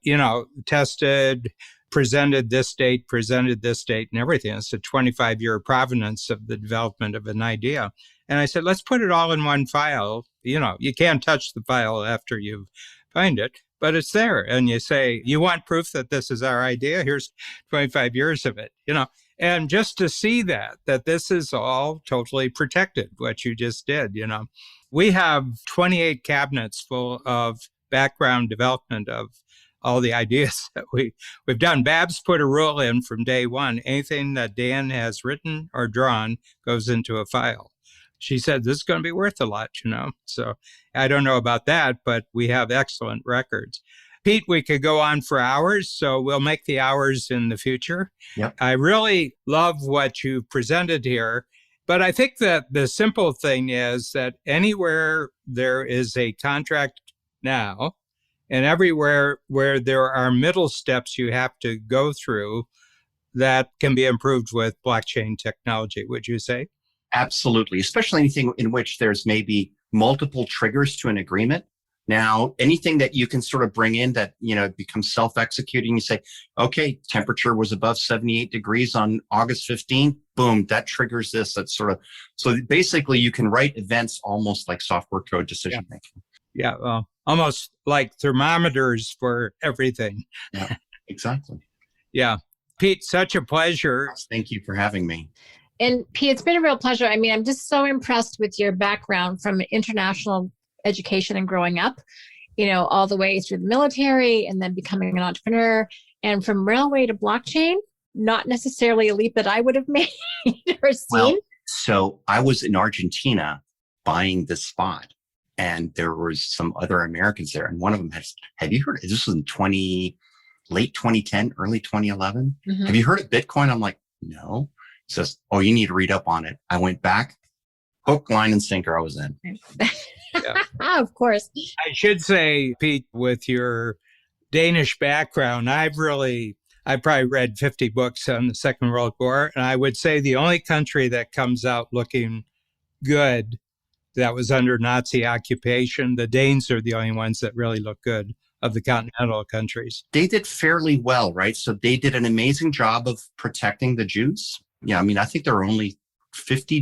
tested, presented this date, and everything. It's a 25-year provenance of the development of an idea. And I said, let's put it all in one file. You can't touch the file after you find it, but it's there. And you say, you want proof that this is our idea? Here's 25 years of it, And just to see that this is all totally protected, what you just did, We have 28 cabinets full of background development of all the ideas that we've done. Babs put a rule in from day one. Anything that Dan has written or drawn goes into a file. She said, this is going to be worth a lot, So I don't know about that, but we have excellent records. Pete, we could go on for hours, so we'll make the hours in the future. Yep. I really love what you presented here, but I think that the simple thing is that anywhere there is a contract now, and everywhere where there are middle steps you have to go through, that can be improved with blockchain technology, would you say? Absolutely, especially anything in which there's maybe multiple triggers to an agreement. Now, anything that you can sort of bring in that, becomes self-executing, you say, okay, temperature was above 78 degrees on August 15th, boom, that triggers this. That's so basically you can write events almost like software code decision making. Yeah, well, almost like thermometers for everything. Yeah, exactly. Yeah. Pete, such a pleasure. Thank you for having me. And Pete, it's been a real pleasure. I mean, I'm just so impressed with your background from international education and growing up, all the way through the military and then becoming an entrepreneur, and from railway to blockchain, not necessarily a leap that I would have made or seen. Well, so I was in Argentina buying this spot, and there was some other Americans there. And one of them have you heard, this was in late 2010, early 2011. Mm-hmm. Have you heard of Bitcoin? I'm like, no. He says, oh, you need to read up on it. I went back, hook, line, and sinker, I was in. Yeah. Of course. I should say, Pete, with your Danish background, I've probably read 50 books on the Second World War. And I would say the only country that comes out looking good that was under Nazi occupation, the Danes are the only ones that really look good of the continental countries. They did fairly well, right? So they did an amazing job of protecting the Jews. Yeah, I mean, I think there were only 50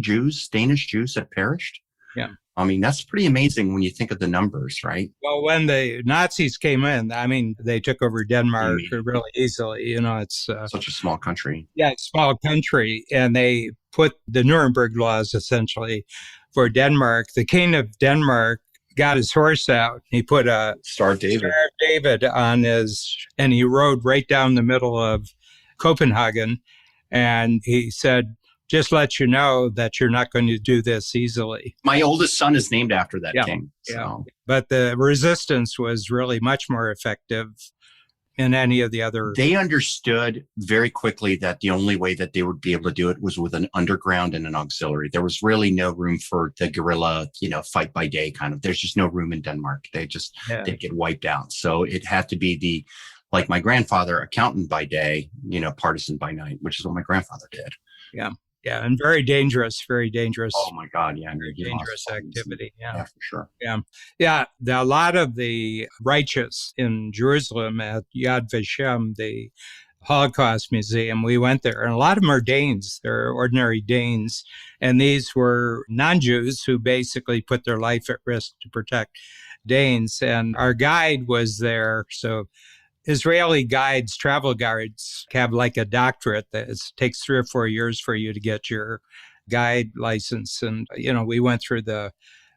Danish Jews that perished. Yeah. I mean, that's pretty amazing when you think of the numbers, right? Well, when the Nazis came in, I mean, they took over Denmark really easily. It's such a small country. Yeah, it's a small country. And they put the Nuremberg laws essentially for Denmark. The king of Denmark got his horse out. He put a Star of David on and he rode right down the middle of Copenhagen. And he said, just let you know that you're not going to do this easily. My oldest son is named after that king. So. Yeah. But the resistance was really much more effective in any of the other. They understood very quickly that the only way that they would be able to do it was with an underground and an auxiliary. There was really no room for the guerrilla, fight by day kind of. There's just no room in Denmark. They'd get wiped out. So it had to be like my grandfather, accountant by day, partisan by night, which is what my grandfather did. Yeah. Yeah. And very dangerous. Oh my God. Yeah. Very dangerous activity. Yeah, for sure. Yeah. Yeah. A lot of the righteous in Jerusalem at Yad Vashem, the Holocaust Museum, we went there, and a lot of them are Danes. They're ordinary Danes. And these were non-Jews who basically put their life at risk to protect Danes. And our guide was there. So Israeli guides, travel guides, have like a doctorate that takes 3 or 4 years for you to get your guide license. And, we went through the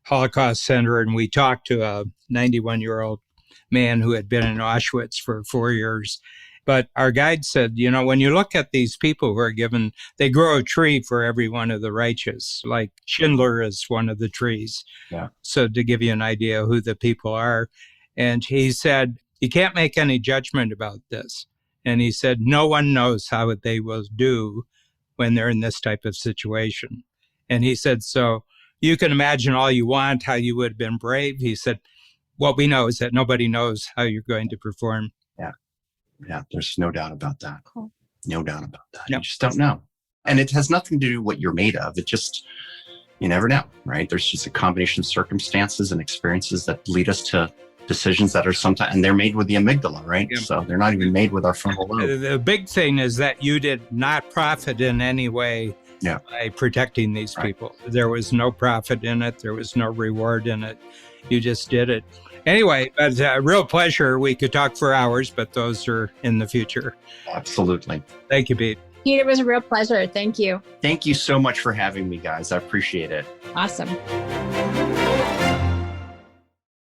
Holocaust Center and we talked to a 91-year-old man who had been in Auschwitz for 4 years. But our guide said, when you look at these people who are given, they grow a tree for every one of the righteous, like Schindler is one of the trees. Yeah. So to give you an idea who the people are. And he said, you can't make any judgment about this. And he said, no one knows how they will do when they're in this type of situation. And he said, so you can imagine all you want, how you would have been brave. He said, what we know is that nobody knows how you're going to perform. Yeah. Yeah. There's no doubt about that. Cool. No doubt about that. Yep. You just don't know. And it has nothing to do with what you're made of. It just, you never know, right? There's just a combination of circumstances and experiences that lead us to decisions that are sometimes, and they're made with the amygdala, right? Yeah. So they're not even made with our frontal lobe. The big thing is that you did not profit in any way by protecting these people. There was no profit in it. There was no reward in it. You just did it. Anyway, it's a real pleasure. We could talk for hours, but those are in the future. Absolutely. Thank you, Pete. Pete, it was a real pleasure. Thank you. Thank you so much for having me, guys. I appreciate it. Awesome.